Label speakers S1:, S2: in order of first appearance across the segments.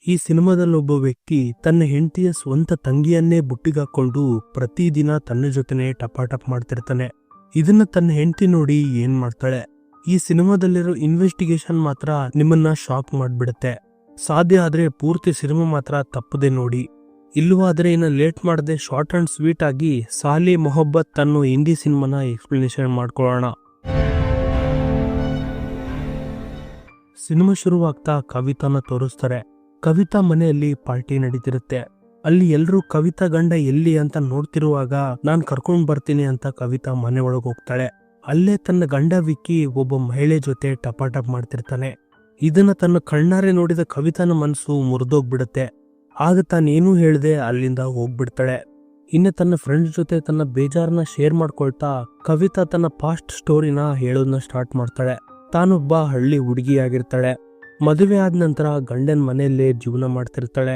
S1: ಈ ಸಿನಿಮಾದಲ್ಲಿ ಒಬ್ಬ ವ್ಯಕ್ತಿ ತನ್ನ ಹೆಂಡತಿಯ ಸ್ವಂತ ತಂಗಿಯನ್ನೇ ಬುಟ್ಟಿಗಾಕೊಂಡು ಪ್ರತಿದಿನ ತನ್ನ ಜೊತೆನೆ ಟಪಾಟಪ್ ಮಾಡ್ತಿರ್ತಾನೆ. ಇದನ್ನ ತನ್ನ ಹೆಂಡತಿ ನೋಡಿ ಏನ್ ಮಾಡ್ತಾಳೆ. ಈ ಸಿನಿಮಾದಲ್ಲಿರೋ ಇನ್ವೆಸ್ಟಿಗೇಷನ್ ಮಾತ್ರ ನಿಮ್ಮನ್ನ ಶಾಕ್ ಮಾಡ್ಬಿಡುತ್ತೆ. ಸಾಧ್ಯ ಆದ್ರೆ ಪೂರ್ತಿ ಸಿನಿಮಾ ಮಾತ್ರ ತಪ್ಪದೆ ನೋಡಿ. ಇಲ್ಲವಾದ್ರೆ ಇನ್ನು ಲೇಟ್ ಮಾಡದೆ ಶಾರ್ಟ್ ಅಂಡ್ ಸ್ವೀಟ್ ಆಗಿ ಸಾಲಿ ಮೊಹಬ್ಬತ್ ಅನ್ನೋ ಹಿಂದಿ ಸಿನಿಮಾನ ಎಕ್ಸ್ಪ್ಲನೇಷನ್ ಮಾಡ್ಕೊಳ್ಳೋಣ. ಸಿನಿಮಾ ಶುರುವಾಗ್ತಾ ಕವಿತಾನ ತೋರಿಸ್ತಾರೆ. ಕವಿತಾ ಮನೆಯಲ್ಲಿ ಪಾರ್ಟಿ ನಡೀತಿರುತ್ತೆ. ಅಲ್ಲಿ ಎಲ್ರು ಕವಿತಾ ಗಂಡ ಎಲ್ಲಿ ಅಂತ ನೋಡ್ತಿರುವಾಗ ನಾನ್ ಕರ್ಕೊಂಡ್ ಬರ್ತೀನಿ ಅಂತ ಕವಿತಾ ಮನೆ ಒಳಗೆ ಹೋಗ್ತಾಳೆ. ಅಲ್ಲೇ ತನ್ನ ಗಂಡ ವಿಕ್ಕಿ ಒಬ್ಬ ಮಹಿಳೆ ಜೊತೆ ಟಪಾಟಪ್ ಮಾಡ್ತಿರ್ತಾನೆ. ಇದನ್ನ ತನ್ನ ಕಣ್ಣಾರೆ ನೋಡಿದ ಕವಿತಾನ ಮನಸ್ಸು ಮುರಿದೋಗ್ಬಿಡುತ್ತೆ. ಆಗ ತಾನೇನೂ ಹೇಳ್ದೆ ಅಲ್ಲಿಂದ ಹೋಗ್ಬಿಡ್ತಾಳೆ. ಇನ್ನು ತನ್ನ ಫ್ರೆಂಡ್ಸ್ ಜೊತೆ ತನ್ನ ಬೇಜಾರನ್ನ ಶೇರ್ ಮಾಡ್ಕೊಳ್ತಾ ಕವಿತಾ ತನ್ನ ಪಾಸ್ಟ್ ಸ್ಟೋರಿನ ಹೇಳೋದನ್ನ ಸ್ಟಾರ್ಟ್ ಮಾಡ್ತಾಳೆ. ತಾನೊಬ್ಬ ಹಳ್ಳಿ ಹುಡುಗಿಯಾಗಿರ್ತಾಳೆ. ಮದುವೆ ಆದ ನಂತರ ಗಂಡನ ಮನೆಯಲ್ಲೇ ಜೀವನ ಮಾಡ್ತಿರ್ತಾಳೆ.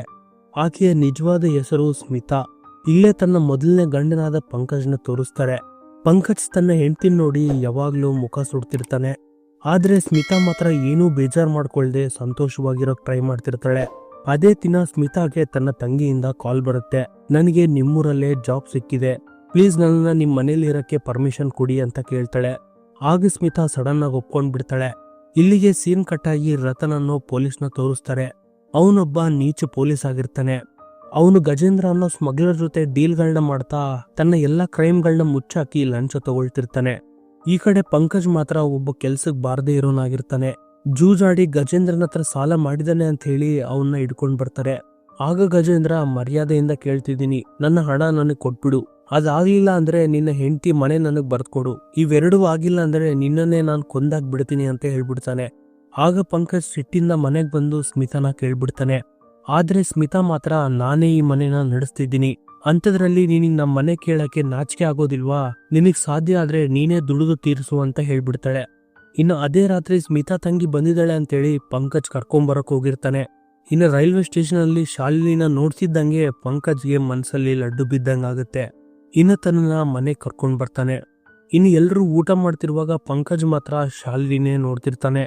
S1: ಆಕೆಯ ನಿಜವಾದ ಹೆಸರು ಸ್ಮಿತಾ. ಇಲ್ಲೇ ತನ್ನ ಮೊದಲನೇ ಗಂಡನಾದ ಪಂಕಜ್ನ ತೋರಿಸ್ತಾರೆ. ಪಂಕಜ್ ತನ್ನ ಹೆಂಡತಿ ನೋಡಿ ಯಾವಾಗ್ಲೂ ಮುಖ ಸುಡ್ತಿರ್ತಾನೆ. ಆದ್ರೆ ಸ್ಮಿತಾ ಮಾತ್ರ ಏನೂ ಬೇಜಾರ್ ಮಾಡ್ಕೊಳ್ದೆ ಸಂತೋಷವಾಗಿರೋಕ್ ಟ್ರೈ ಮಾಡ್ತಿರ್ತಾಳೆ. ಅದೇ ದಿನ ಸ್ಮಿತಾಗೆ ತನ್ನ ತಂಗಿಯಿಂದ ಕಾಲ್ ಬರುತ್ತೆ. ನನಗೆ ನಿಮ್ಮೂರಲ್ಲೇ ಜಾಬ್ ಸಿಕ್ಕಿದೆ, ಪ್ಲೀಸ್ ನನ್ನ ನಿಮ್ ಮನೇಲಿ ಇರಕ್ಕೆ ಪರ್ಮಿಷನ್ ಕೊಡಿ ಅಂತ ಕೇಳ್ತಾಳೆ. ಆಗ ಸ್ಮಿತಾ ಸಡನ್ ಆಗಿ ಒಪ್ಕೊಂಡ್ ಬಿಡ್ತಾಳೆ. ಇಲ್ಲಿಗೆ ಸೀನ್ ಕಟ್ಟಾಗಿ ರತನ್ ಅನ್ನೋ ಪೊಲೀಸ್ನ ತೋರಿಸ್ತಾರೆ. ಅವನೊಬ್ಬ ನೀಚ ಪೊಲೀಸ್ ಆಗಿರ್ತಾನೆ. ಅವನು ಗಜೇಂದ್ರ ಅನ್ನೋ ಸ್ಮಗ್ಲರ್ ಜೊತೆ ಡೀಲ್ಗಳನ್ನ ಮಾಡ್ತಾ ತನ್ನ ಎಲ್ಲಾ ಕ್ರೈಮ್ಗಳನ್ನ ಮುಚ್ಚಾಕಿ ಲಂಚ ತಗೊಳ್ತಿರ್ತಾನೆ. ಈ ಕಡೆ ಪಂಕಜ್ ಮಾತ್ರ ಒಬ್ಬ ಕೆಲ್ಸಕ್ಕೆ ಬಾರದೇ ಇರೋನಾಗಿರ್ತಾನೆ. ಜೂಜಾಡಿ ಗಜೇಂದ್ರನ ಹತ್ರ ಸಾಲ ಮಾಡಿದಾನೆ ಅಂತ ಹೇಳಿ ಅವನ್ನ ಹಿಡ್ಕೊಂಡ್ ಬರ್ತಾರೆ. ಆಗ ಗಜೇಂದ್ರ ಮರ್ಯಾದೆಯಿಂದ ಕೇಳ್ತಿದ್ದೀನಿ, ನನ್ನ ಹಣ ನನಗ್ ಕೊಟ್ಬಿಡು. ಅದಾಗ್ಲಿಲ್ಲ ಅಂದ್ರೆ ನಿನ್ನ ಹೆಂಡತಿ ಮನೆ ನನಗ್ ಬರ್ದ್ಕೊಡು. ಇವೆರಡೂ ಆಗಿಲ್ಲ ಅಂದ್ರೆ ನಿನ್ನನ್ನೇ ನಾನು ಕೊಂದಾಗ್ ಬಿಡ್ತೀನಿ ಅಂತ ಹೇಳ್ಬಿಡ್ತಾನೆ. ಆಗ ಪಂಕಜ್ ಸಿಟ್ಟಿಂದ ಮನೆಗ್ ಬಂದು ಸ್ಮಿತಾನ ಕೇಳ್ಬಿಡ್ತಾನೆ. ಆದ್ರೆ ಸ್ಮಿತಾ ಮಾತ್ರ ನಾನೇ ಈ ಮನೆನ ನಡೆಸ್ತಿದ್ದೀನಿ, ಅಂಥದ್ರಲ್ಲಿ ನಿನಗ್ ನಮ್ಮ ಮನೆ ಕೇಳಕ್ಕೆ ನಾಚಿಕೆ ಆಗೋದಿಲ್ವಾ? ನಿನಗ್ ಸಾಧ್ಯ ಆದ್ರೆ ನೀನೇ ದುಡಿದು ತೀರಿಸು ಅಂತ ಹೇಳ್ಬಿಡ್ತಾಳೆ. ಇನ್ನು ಅದೇ ರಾತ್ರಿ ಸ್ಮಿತಾ ತಂಗಿ ಬಂದಿದ್ದಾಳೆ ಅಂತೇಳಿ ಪಂಕಜ್ ಕರ್ಕೊಂಬರಕ್ ಹೋಗಿರ್ತಾನೆ. ಇನ್ನು ರೈಲ್ವೆ ಸ್ಟೇಷನ್ ಅಲ್ಲಿ ಶಾಲಿನಿನ ನೋಡ್ತಿದ್ದಂಗೆ ಪಂಕಜ್ಗೆ ಮನ್ಸಲ್ಲಿ ಲಡ್ಡು ಬಿದ್ದಂಗಾಗುತ್ತೆ. ಇನ್ನು ತನ್ನ ಮನೆ ಕರ್ಕೊಂಡ್ ಬರ್ತಾನೆ. ಇನ್ನು ಎಲ್ರೂ ಊಟ ಮಾಡ್ತಿರುವಾಗ ಪಂಕಜ್ ಮಾತ್ರ ಶಾಲಿನಿನೇ ನೋಡ್ತಿರ್ತಾನೆ.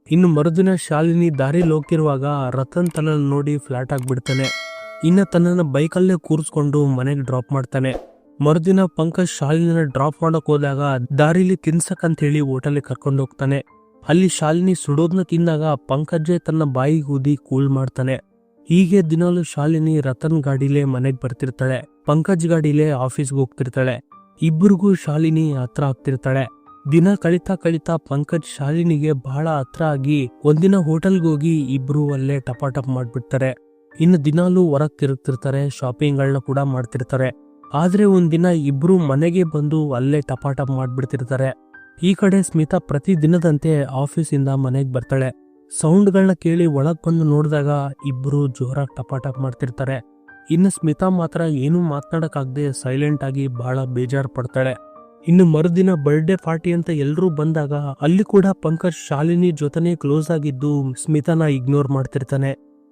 S1: ಇನ್ನು ಮರುದಿನ ಶಾಲಿನಿ ದಾರಿಲಿ ಹೋಗ್ತಿರುವಾಗ ರತನ್ ತನ್ನ ನೋಡಿ ಫ್ಲಾಟ್ ಆಗ್ಬಿಡ್ತಾನೆ. ಇನ್ನು ತನ್ನನ್ನ ಬೈಕಲ್ಲೇ ಕೂರಿಸ್ಕೊಂಡು ಮನೆಗೆ ಡ್ರಾಪ್ ಮಾಡ್ತಾನೆ. ಮರುದಿನ ಪಂಕಜ್ ಶಾಲಿನಿನ ಡ್ರಾಪ್ ಮಾಡಕ್ ಹೋದಾಗ ದಾರಿಲಿ ತಿನ್ಸಕ್ ಅಂತ ಹೇಳಿ ಹೋಟೆಲ್ಗೆ ಕರ್ಕೊಂಡು ಹೋಗ್ತಾನೆ. ಅಲ್ಲಿ ಶಾಲಿನಿ ಸುಡೋದ್ನ ತಿಂದಾಗ ಪಂಕಜೇ ತನ್ನ ಬಾಯಿಗೆ ಊದಿ ಕೂಲ್ ಮಾಡ್ತಾನೆ. ಹೀಗೆ ದಿನಾಲು ಶಾಲಿನಿ ರತನ್ ಗಾಡಿಲೇ ಮನೆಗ್ ಬರ್ತಿರ್ತಾಳೆ. ಪಂಕಜ್ ಗಾಡಿಲೇ ಆಫೀಸ್ಗೆ ಹೋಗ್ತಿರ್ತಾಳೆ. ಇಬ್ಬರಿಗೂ ಶಾಲಿನಿ ಹತ್ರ ಆಗ್ತಿರ್ತಾಳೆ. ದಿನ ಕಳಿತಾ ಕಳಿತಾ ಪಂಕಜ್ ಶಾಲಿನಿಗೆ ಬಹಳ ಹತ್ರ ಆಗಿ ಒಂದಿನ ಹೋಟೆಲ್ಗೆ ಹೋಗಿ ಇಬ್ರು ಅಲ್ಲೇ ಟಪಾಟಪ್ ಮಾಡ್ಬಿಡ್ತಾರೆ. ಇನ್ನು ದಿನಾಲೂ ಹೊರಗ್ ತಿರುಗ್ತಿರ್ತಾರೆ, ಶಾಪಿಂಗ್ಗಳನ್ನ ಕೂಡ ಮಾಡ್ತಿರ್ತಾರೆ. ಆದ್ರೆ ಒಂದಿನ ಇಬ್ರು ಮನೆಗೆ ಬಂದು ಅಲ್ಲೇ ಟಪಾಟಪ್ ಮಾಡ್ಬಿಡ್ತಿರ್ತಾರೆ. ಈ ಕಡೆ ಸ್ಮಿತಾ ಪ್ರತಿ ದಿನದಂತೆ ಆಫೀಸಿಂದ ಮನೆಗ್ ಬರ್ತಾಳೆ. ಸೌಂಡ್ಗಳನ್ನ ಕೇಳಿ ಒಳಗ್ ಬಂದು ನೋಡಿದಾಗ ಇಬ್ರು ಜೋರಾಗಿ ಟಪಾಟಪ್ ಮಾಡ್ತಿರ್ತಾರೆ. ಇನ್ನು ಸ್ಮಿತಾ ಮಾತ್ರ ಏನೂ ಮಾತನಾಡಕ್ಕಾಗದೆ ಸೈಲೆಂಟ್ ಆಗಿ ಬಹಳ ಬೇಜಾರ್ ಪಡ್ತಾಳೆ. ಇನ್ನು ಮರುದಿನ ಬರ್ಡೇ ಪಾರ್ಟಿ ಅಂತ ಎಲ್ರೂ ಬಂದಾಗ ಅಲ್ಲಿ ಕೂಡ ಪಂಕಜ್ ಶಾಲಿನಿ ಜೊತೆನೆ ಕ್ಲೋಸ್ ಆಗಿದ್ದು ಸ್ಮಿತಾನ ಇಗ್ನೋರ್ ಮಾಡ್ತಿರ್ತಾನೆ.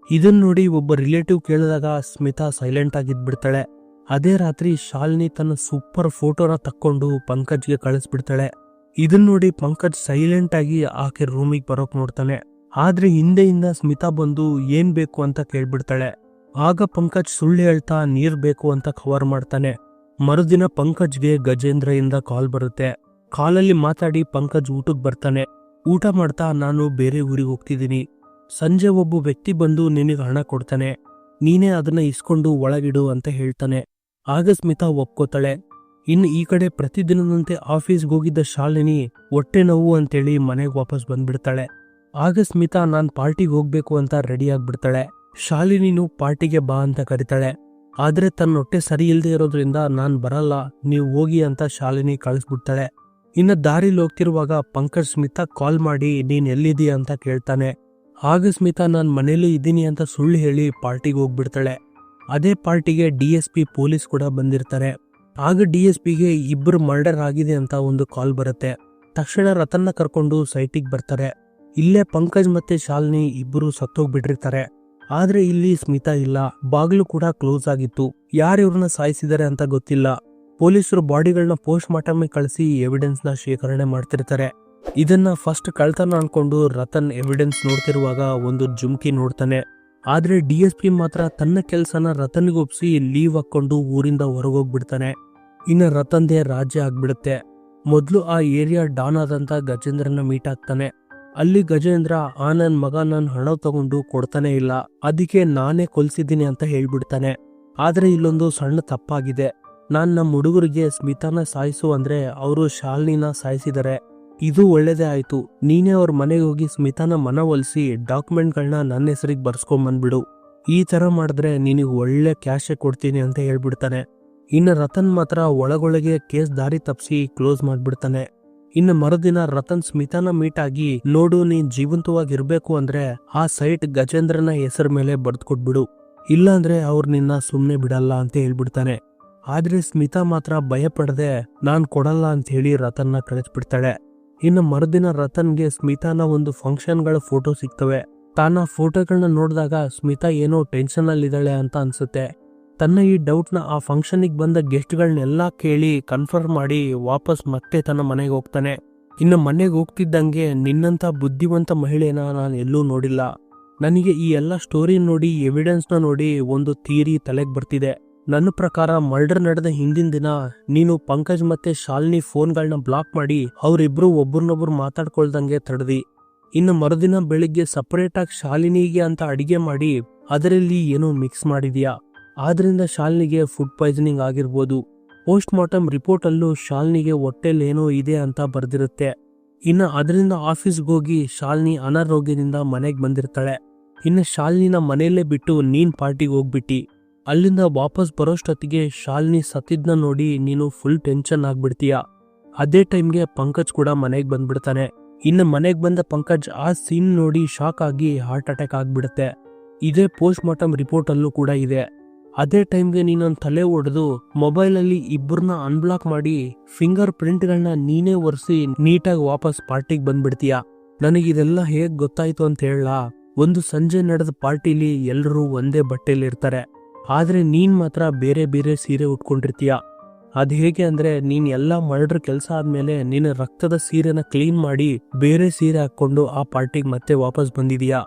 S1: ಇದನ್ನ ನೋಡಿ ಒಬ್ಬ ರಿಲೇಟಿವ್ ಕೇಳಿದಾಗ ಸ್ಮಿತಾ ಸೈಲೆಂಟ್ ಆಗಿದ್ಬಿಡ್ತಾಳೆ. ಅದೇ ರಾತ್ರಿ ಶಾಲಿನಿ ತನ್ನ ಸೂಪರ್ ಫೋಟೋನ ತಕ್ಕೊಂಡು ಪಂಕಜ್ಗೆ ಕಳಿಸ್ಬಿಡ್ತಾಳೆ. ಇದನ್ನ ನೋಡಿ ಪಂಕಜ್ ಸೈಲೆಂಟ್ ಆಗಿ ಆಕೆ ರೂಮಿಗೆ ಬರೋಕ್ ನೋಡ್ತಾನೆ. ಆದ್ರೆ ಹಿಂದೆಯಿಂದ ಸ್ಮಿತಾ ಬಂದು ಏನ್ ಬೇಕು ಅಂತ ಕೇಳ್ಬಿಡ್ತಾಳೆ. ಆಗ ಪಂಕಜ್ ಸುಳ್ಳು ಹೇಳ್ತಾ ನೀರ್ ಬೇಕು ಅಂತ ಕವರ್ ಮಾಡ್ತಾನೆ. ಮರುದಿನ ಪಂಕಜ್ಗೆ ಗಜೇಂದ್ರ ಇಂದ ಕಾಲ್ ಬರುತ್ತೆ. ಕಾಲಲ್ಲಿ ಮಾತಾಡಿ ಪಂಕಜ್ ಊಟಕ್ಕೆ ಬರ್ತಾನೆ. ಊಟ ಮಾಡ್ತಾ ನಾನು ಬೇರೆ ಊರಿಗೆ ಹೋಗ್ತಿದ್ದೀನಿ, ಸಂಜೆ ಒಬ್ಬ ವ್ಯಕ್ತಿ ಬಂದು ನಿನಗೆ ಹಣ ಕೊಡ್ತಾನೆ, ನೀನೇ ಅದನ್ನ ಇಸ್ಕೊಂಡು ಒಳಗಿಡು ಅಂತ ಹೇಳ್ತಾನೆ. ಆಗ ಸ್ಮಿತಾ ಒಪ್ಕೋತಾಳೆ. ಇನ್ನು ಈ ಕಡೆ ಪ್ರತಿದಿನದಂತೆ ಆಫೀಸ್ಗೆ ಹೋಗಿದ್ದ ಶಾಲಿನಿ ಹೊಟ್ಟೆ ನೋವು ಅಂತೇಳಿ ಮನೆಗೆ ವಾಪಸ್ ಬಂದ್ಬಿಡ್ತಾಳೆ. ಆಗ ಸ್ಮಿತಾ ನಾನ್ ಪಾರ್ಟಿಗೆ ಹೋಗ್ಬೇಕು ಅಂತ ರೆಡಿ ಆಗ್ಬಿಡ್ತಾಳೆ. ಶಾಲಿನಿನು ಪಾರ್ಟಿಗೆ ಬಾ ಅಂತ ಕರೀತಾಳೆ. ಆದ್ರೆ ತನ್ನ ಹೊಟ್ಟೆ ಸರಿ ಇಲ್ದೇ ಇರೋದ್ರಿಂದ ನಾನ್ ಬರಲ್ಲ, ನೀವು ಹೋಗಿ ಅಂತ ಶಾಲಿನಿ ಕಳಿಸ್ಬಿಡ್ತಾಳೆ. ಇನ್ನು ದಾರಿಲಿ ಹೋಗ್ತಿರುವಾಗ ಪಂಕಜ್ ಸ್ಮಿತಾ ಕಾಲ್ ಮಾಡಿ ನೀನ್ ಎಲ್ಲಿದೀಯ ಅಂತ ಕೇಳ್ತಾನೆ. ಆಗ ಸ್ಮಿತಾ ನಾನ್ ಮನೇಲಿ ಇದ್ದೀನಿ ಅಂತ ಸುಳ್ಳು ಹೇಳಿ ಪಾರ್ಟಿಗೆ ಹೋಗ್ಬಿಡ್ತಾಳೆ. ಅದೇ ಪಾರ್ಟಿಗೆ DSP ಪೊಲೀಸ್ ಕೂಡ ಬಂದಿರ್ತಾರೆ. ಆಗ DSPಗೆ ಇಬ್ರು ಮರ್ಡರ್ ಆಗಿದೆ ಅಂತ ಒಂದು ಕಾಲ್ ಬರುತ್ತೆ. ತಕ್ಷಣ ರತನ್ನ ಕರ್ಕೊಂಡು ಸೈಟಿಗೆ ಬರ್ತಾರೆ. ಇಲ್ಲೇ ಪಂಕಜ್ ಮತ್ತೆ ಶಾಲಿನಿ ಇಬ್ಬರು ಸತ್ತೋಗ್ಬಿಟ್ಟಿರ್ತಾರೆ. ಆದ್ರೆ ಇಲ್ಲಿ ಸ್ಮಿತಾ ಇಲ್ಲ. ಬಾಗಿಲು ಕೂಡ ಕ್ಲೋಸ್ ಆಗಿತ್ತು. ಯಾರು ಇವ್ರನ್ನ ಸಾಯಿಸಿದ್ದಾರೆ ಅಂತ ಗೊತ್ತಿಲ್ಲ. ಪೊಲೀಸರು ಬಾಡಿಗಳನ್ನ ಪೋಸ್ಟ್ ಮಾರ್ಟಮ್ ಕಳಿಸಿ ಎವಿಡೆನ್ಸ್ ನ ಶೇಖರಣೆ ಮಾಡ್ತಿರ್ತಾರೆ. ಇದನ್ನ ಫಸ್ಟ್ ಕಳ್ತನ ಅನ್ಕೊಂಡು ರತನ್ ಎವಿಡೆನ್ಸ್ ನೋಡ್ತಿರುವಾಗ ಒಂದು ಜುಮ್ಕಿ ನೋಡ್ತಾನೆ. ಆದ್ರೆ DSP ಮಾತ್ರ ತನ್ನ ಕೆಲ್ಸನ ರತನ್ಗೊಪ್ಸಿ ಲೀವ್ ಹಾಕೊಂಡು ಊರಿಂದ ಹೊರಗೋಗ್ಬಿಡ್ತಾನೆ. ಇನ್ನು ರತನ್ದೇ ರಾಜ್ಯ ಆಗ್ಬಿಡುತ್ತೆ. ಮೊದ್ಲು ಆ ಏರಿಯಾ ಡಾನ್ ಆದಂತ ಗಜೇಂದ್ರನ ಮೀಟ್ ಆಗ್ತಾನೆ. ಅಲ್ಲಿ ಗಜೇಂದ್ರ ನನ್ ಮಗ ನನ್ ಹಣ ತಗೊಂಡು ಕೊಡ್ತಾನೆ ಇಲ್ಲ, ಅದಕ್ಕೆ ನಾನೇ ಕೊಲ್ಸಿದ್ದೀನಿ ಅಂತ ಹೇಳ್ಬಿಡ್ತಾನೆ. ಆದ್ರೆ ಇಲ್ಲೊಂದು ಸಣ್ಣ ತಪ್ಪಾಗಿದೆ. ನಮ್ಮ ಹುಡುಗರಿಗೆ ಸ್ಮಿತಾನ ಸಾಯಿಸು ಅಂದ್ರೆ ಅವರು ಶಾಲಿನಿನ ಸಾಯಿಸಿದರೆ. ಇದು ಒಳ್ಳೇದೇ ಆಯ್ತು. ನೀನೇ ಅವ್ರ ಮನೆಗೆ ಹೋಗಿ ಸ್ಮಿತಾನ ಮನವೊಲಿಸಿ ಡಾಕ್ಯುಮೆಂಟ್ಗಳನ್ನ ನನ್ನ ಹೆಸರಿಗೆ ಬರ್ಸ್ಕೊಂಬಂದ್ಬಿಡು. ಈ ತರ ಮಾಡಿದ್ರೆ ನಿನಗೆ ಒಳ್ಳೆ ಕ್ಯಾಶೆ ಕೊಡ್ತೀನಿ ಅಂತ ಹೇಳ್ಬಿಡ್ತಾನೆ. ಇನ್ನು ರತನ್ ಮಾತ್ರ ಒಳಗೊಳಗೆ ಕೇಸ್ ದಾರಿ ತಪ್ಪಿಸಿ ಕ್ಲೋಸ್ ಮಾಡ್ಬಿಡ್ತಾನೆ. ಇನ್ನು ಮರುದಿನ ರತನ್ ಸ್ಮಿತಾನ ಮೀಟ್ ಆಗಿ, ನೋಡು ನೀನ್ ಜೀವಂತವಾಗಿರ್ಬೇಕು ಅಂದ್ರೆ ಆ ಸೈಟ್ ಗಜೇಂದ್ರನ ಹೆಸರ ಮೇಲೆ ಬರ್ದ್ಕೊಟ್ಬಿಡು, ಇಲ್ಲಾಂದ್ರೆ ಅವ್ರು ನಿನ್ನ ಸುಮ್ನೆ ಬಿಡಲ್ಲ ಅಂತ ಹೇಳ್ಬಿಡ್ತಾನೆ. ಆದ್ರೆ ಸ್ಮಿತಾ ಮಾತ್ರ ಭಯ ಪಡದೆ ನಾನ್ ಕೊಡಲ್ಲ ಅಂತ ಹೇಳಿ ರತನ್ನ ಕಳಿಸ್ಬಿಡ್ತಾಳೆ. ಇನ್ನು ಮರುದಿನ ರತನ್ಗೆ ಸ್ಮಿತಾನ ಒಂದು ಫಂಕ್ಷನ್ಗಳ ಫೋಟೋ ಸಿಗ್ತವೆ. ತಾನ ಫೋಟೋಗಳನ್ನ ನೋಡಿದಾಗ ಸ್ಮಿತಾ ಏನೋ ಟೆನ್ಷನ್ ಅಲ್ಲಿದ್ದಾಳೆ ಅಂತ ಅನ್ಸುತ್ತೆ. ತನ್ನ ಈ ಡೌಟ್ನ ಆ ಫಂಕ್ಷನ್ಗೆ ಬಂದ ಗೆಸ್ಟ್ಗಳನ್ನೆಲ್ಲ ಕೇಳಿ ಕನ್ಫರ್ಮ್ ಮಾಡಿ ವಾಪಸ್ ಮತ್ತೆ ತನ್ನ ಮನೆಗೆ ಹೋಗ್ತಾನೆ. ಇನ್ನು ಮನೆಗೆ ಹೋಗ್ತಿದ್ದಂಗೆ, ನಿನ್ನಂತ ಬುದ್ಧಿವಂತ ಮಹಿಳೆನ ನಾನು ಎಲ್ಲೂ ನೋಡಿಲ್ಲ. ನನಗೆ ಈ ಎಲ್ಲ ಸ್ಟೋರಿ ನೋಡಿ, ಎವಿಡೆನ್ಸ್ನ ನೋಡಿ ಒಂದು ಥಿಯರಿ ತಲೆಗೆ ಬರ್ತಿದೆ. ನನ್ನ ಪ್ರಕಾರ ಮರ್ಡರ್ ನಡೆದ ಹಿಂದಿನ ದಿನ ನೀನು ಪಂಕಜ್ ಮತ್ತೆ ಶಾಲಿನಿ ಫೋನ್ಗಳನ್ನ ಬ್ಲಾಕ್ ಮಾಡಿ ಅವರಿಬ್ರು ಒಬ್ರನ್ನೊಬ್ರು ಮಾತಾಡ್ಕೊಳ್ದಂಗೆ ತಡೆದಿ. ಇನ್ನು ಮರುದಿನ ಬೆಳಿಗ್ಗೆ ಸಪರೇಟ್ ಆಗಿ ಶಾಲಿನಿಗೆ ಅಂತ ಅಡಿಗೆ ಮಾಡಿ ಅದರಲ್ಲಿ ಏನೋ ಮಿಕ್ಸ್ ಮಾಡಿದ್ಯಾ, ಆದ್ರಿಂದ ಶಾಲಿನಿಗೆ ಫುಡ್ ಪಾಯ್ಸನಿಂಗ್ ಆಗಿರ್ಬೋದು. ಪೋಸ್ಟ್ ಮಾರ್ಟಮ್ ರಿಪೋರ್ಟ್ ಅಲ್ಲೂ ಶಾಲಿನಿಗೆ ಹೊಟ್ಟೆಲ್ ಏನೋ ಇದೆ ಅಂತ ಬರ್ದಿರುತ್ತೆ. ಇನ್ನು ಅದರಿಂದ ಆಫೀಸ್ಗೆ ಹೋಗಿ ಶಾಲಿನಿ ಅನಾರೋಗ್ಯದಿಂದ ಮನೆಗೆ ಬಂದಿರ್ತಾಳೆ. ಇನ್ನು ಶಾಲಿನಿನ ಮನೆಯಲ್ಲೇ ಬಿಟ್ಟು ನೀನ್ ಪಾರ್ಟಿಗೆ ಹೋಗ್ಬಿಟ್ಟಿ. ಅಲ್ಲಿಂದ ವಾಪಸ್ ಬರೋಷ್ಟೊತ್ತಿಗೆ ಶಾಲಿನಿ ಸತ್ತಿದ್ನ ನೋಡಿ ನೀನು ಫುಲ್ ಟೆನ್ಷನ್ ಆಗ್ಬಿಡ್ತೀಯ. ಅದೇ ಟೈಮ್ಗೆ ಪಂಕಜ್ ಕೂಡ ಮನೆಗೆ ಬಂದ್ಬಿಡ್ತಾನೆ. ಇನ್ನು ಮನೆಗೆ ಬಂದ ಪಂಕಜ್ ಆ ಸೀನ್ ನೋಡಿ ಶಾಕ್ ಆಗಿ ಹಾರ್ಟ್ ಅಟ್ಯಾಕ್ ಆಗ್ಬಿಡುತ್ತೆ. ಇದೇ ಪೋಸ್ಟ್ ಮಾರ್ಟಮ್ ರಿಪೋರ್ಟ್ ಅಲ್ಲೂ ಕೂಡ ಇದೆ. ಅದೇ ಟೈಮ್ಗೆ ನೀನೊಂದು ತಲೆ ಹೊಡೆದು ಮೊಬೈಲಲ್ಲಿ ಇಬ್ಬರನ್ನ ಅನ್ಬ್ಲಾಕ್ ಮಾಡಿ ಫಿಂಗರ್ ಪ್ರಿಂಟ್ಗಳನ್ನ ನೀನೇ ಒರೆಸಿ ನೀಟಾಗಿ ವಾಪಸ್ ಪಾರ್ಟಿಗೆ ಬಂದ್ಬಿಡ್ತೀಯ. ನನಗಿದೆಲ್ಲ ಹೇಗ್ ಗೊತ್ತಾಯ್ತು ಅಂತ ಹೇಳಲಾ? ಒಂದು ಸಂಜೆ ನಡೆದ ಪಾರ್ಟಿಲಿ ಎಲ್ಲರೂ ಒಂದೇ ಬಟ್ಟೆಲಿ ಇರ್ತಾರೆ, ಆದ್ರೆ ನೀನ್ ಮಾತ್ರ ಬೇರೆ ಬೇರೆ ಸೀರೆ ಉಟ್ಕೊಂಡಿರ್ತೀಯ. ಅದ್ ಹೇಗೆ ಅಂದ್ರೆ, ನೀನ್ ಎಲ್ಲಾ ಮರ್ಡರ್ ಕೆಲಸ ಆದ್ಮೇಲೆ ನಿನ್ನ ರಕ್ತದ ಸೀರೆನ ಕ್ಲೀನ್ ಮಾಡಿ ಬೇರೆ ಸೀರೆ ಹಾಕೊಂಡು ಆ ಪಾರ್ಟಿಗೆ ಮತ್ತೆ ವಾಪಸ್ ಬಂದಿದೀಯಾ.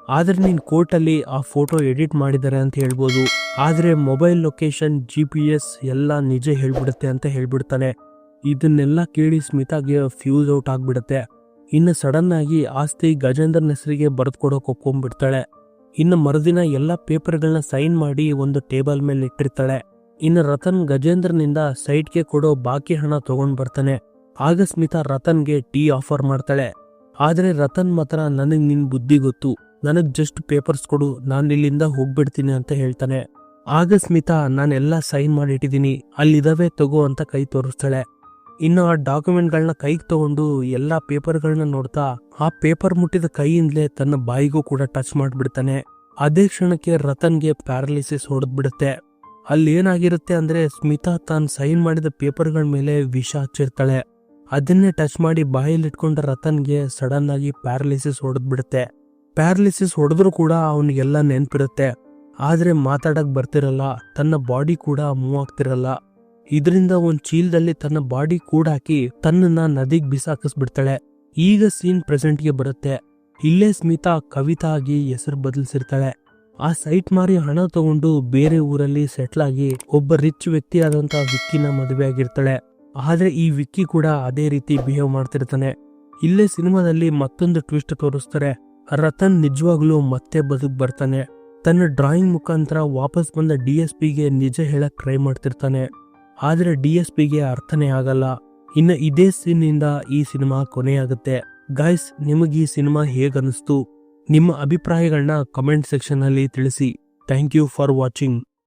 S1: ಆದ್ರೆ ನೀನ್ ಕೋರ್ಟಲ್ಲಿ ಆ ಫೋಟೋ ಎಡಿಟ್ ಮಾಡಿದ್ದಾರೆ ಅಂತ ಹೇಳ್ಬೋದು, ಆದ್ರೆ ಮೊಬೈಲ್ ಲೊಕೇಶನ್ GPS ಎಲ್ಲ ನಿಜ ಹೇಳ್ಬಿಡುತ್ತೆ ಅಂತ ಹೇಳ್ಬಿಡ್ತಾನೆ. ಇದನ್ನೆಲ್ಲ ಕೇಳಿ ಸ್ಮಿತಾಗೆ ಫ್ಯೂಸ್ ಔಟ್ ಆಗ್ಬಿಡುತ್ತೆ. ಇನ್ನು ಸಡನ್ ಆಗಿ ಆಸ್ತಿ ಗಜೇಂದ್ರನ ಹೆಸರಿಗೆ ಬರೆದು ಕೊಡೋಕೆ ಒಪ್ಕೊಂಡ್ಬಿಡ್ತಾಳೆ. ಇನ್ನು ಮರುದಿನ ಎಲ್ಲ ಪೇಪರ್ಗಳನ್ನ ಸೈನ್ ಮಾಡಿ ಒಂದು ಟೇಬಲ್ ಮೇಲೆ ಇಟ್ಟಿರ್ತಾಳೆ. ಇನ್ನು ರತನ್ ಗಜೇಂದ್ರನಿಂದ ಸೈಟ್ಗೆ ಕೊಡೋ ಬಾಕಿ ಹಣ ತಗೊಂಡ್ ಬರ್ತಾನೆ. ಆಗ ಸ್ಮಿತಾ ರತನ್ಗೆ ಟೀ ಆಫರ್ ಮಾಡ್ತಾಳೆ. ಆದ್ರೆ ರತನ್ ಮಾತ್ರ ನನಗ್ ನಿನ್ ಬುದ್ಧಿ ಗೊತ್ತು, ನನಗ್ ಜಸ್ಟ್ ಪೇಪರ್ಸ್ ಕೊಡು, ನಾನು ಇಲ್ಲಿಂದ ಹೋಗ್ಬಿಡ್ತೀನಿ ಅಂತ ಹೇಳ್ತಾನೆ. ಆಗ ಸ್ಮಿತಾ ನಾನೆಲ್ಲ ಸೈನ್ ಮಾಡಿ ಇಟ್ಟಿದ್ದೀನಿ, ಅಲ್ಲಿದಾವೆ ತಗೋ ಅಂತ ಕೈ ತೋರಿಸ್ತಾಳೆ. ಇನ್ನು ಆ ಡಾಕ್ಯುಮೆಂಟ್ಗಳನ್ನ ಕೈಗೆ ತಗೊಂಡು ಎಲ್ಲಾ ಪೇಪರ್ಗಳನ್ನ ನೋಡ್ತಾ ಆ ಪೇಪರ್ ಮುಟ್ಟಿದ ಕೈಯಿಂದಲೇ ತನ್ನ ಬಾಯಿಗೂ ಕೂಡ ಟಚ್ ಮಾಡ್ಬಿಡ್ತಾನೆ. ಅದೇ ಕ್ಷಣಕ್ಕೆ ರತನ್ಗೆ ಪ್ಯಾರಲಿಸಿಸ್ ಹೊಡೆದ್ಬಿಡುತ್ತೆ. ಅಲ್ಲಿ ಏನಾಗಿರುತ್ತೆ ಅಂದ್ರೆ, ಸ್ಮಿತಾ ತಾನು ಸೈನ್ ಮಾಡಿದ ಪೇಪರ್ಗಳ ಮೇಲೆ ವಿಷ ಹಚ್ಚಿರ್ತಾಳೆ. ಅದನ್ನೇ ಟಚ್ ಮಾಡಿ ಬಾಯಲ್ಲಿ ಇಟ್ಕೊಂಡ ರತನ್ಗೆ ಸಡನ್ ಆಗಿ ಪ್ಯಾರಲಿಸಿಸ್ ಹೊಡೆದ್ಬಿಡುತ್ತೆ. ಪ್ಯಾರಲಿಸಿಸ್ ಹೊಡೆದ್ರು ಕೂಡ ಅವನಿಗೆಲ್ಲ ನೆನ್ಪಿರುತ್ತೆ, ಆದ್ರೆ ಮಾತಾಡಕ್ ಬರ್ತಿರಲ್ಲ, ತನ್ನ ಬಾಡಿ ಕೂಡ ಮೂವ್ ಆಗ್ತಿರಲ್ಲ. ಇದರಿಂದ ಒಂದ್ ಚೀಲದಲ್ಲಿ ತನ್ನ ಬಾಡಿ ಕೂಡಾಕಿ ತನ್ನನ್ನ ನದಿಗೆ ಬಿಸಾಕಿಸ್ಬಿಡ್ತಾಳೆ. ಈಗ ಸೀನ್ ಪ್ರೆಸೆಂಟ್ಗೆ ಬರುತ್ತೆ. ಇಲ್ಲೇ ಸ್ಮಿತಾ ಕವಿತಾ ಆಗಿ ಹೆಸರು ಬದಲಿಸಿರ್ತಾಳೆ. ಆ ಸೈಟ್ ಮಾರಿ ಹಣ ತಗೊಂಡು ಬೇರೆ ಊರಲ್ಲಿ ಸೆಟ್ಲ್ ಆಗಿ ಒಬ್ಬ ರಿಚ್ ವ್ಯಕ್ತಿ ಆದಂತ ವಿಕ್ಕಿನ ಮದುವೆ ಆಗಿರ್ತಾಳೆ. ಆದ್ರೆ ಈ ವಿಕ್ಕಿ ಕೂಡ ಅದೇ ರೀತಿ ಬಿಹೇವ್ ಮಾಡ್ತಿರ್ತಾನೆ. ಇಲ್ಲೇ ಸಿನಿಮಾದಲ್ಲಿ ಮತ್ತೊಂದು ಟ್ವಿಸ್ಟ್ ತೋರಿಸ್ತಾರೆ. ರತನ್ ನಿಜವಾಗ್ಲೂ ಮತ್ತೆ ಬದುಕ್ ಬರ್ತಾನೆ. ತನ್ನ ಡ್ರಾಯಿಂಗ್ ಮುಖಾಂತರ ವಾಪಸ್ ಬಂದ DSPಗೆ ನಿಜ ಹೇಳಕ್ ಟ್ರೈ ಮಾಡ್ತಿರ್ತಾನೆ. ಆದ್ರೆ DSPಗೆ ಅರ್ಥನೇ ಆಗಲ್ಲ. ಇನ್ನು ಇದೇ ಸೀನಿಂದ ಈ ಸಿನಿಮಾ ಕೊನೆಯಾಗುತ್ತೆ. ಗೈಸ್, ನಿಮಗೆ ಈ ಸಿನಿಮಾ ಹೇಗನ್ನಿಸ್ತು? ನಿಮ್ಮ ಅಭಿಪ್ರಾಯಗಳನ್ನ ಕಮೆಂಟ್ ಸೆಕ್ಷನ್ ಅಲ್ಲಿ ತಿಳಿಸಿ. Thank you for watching.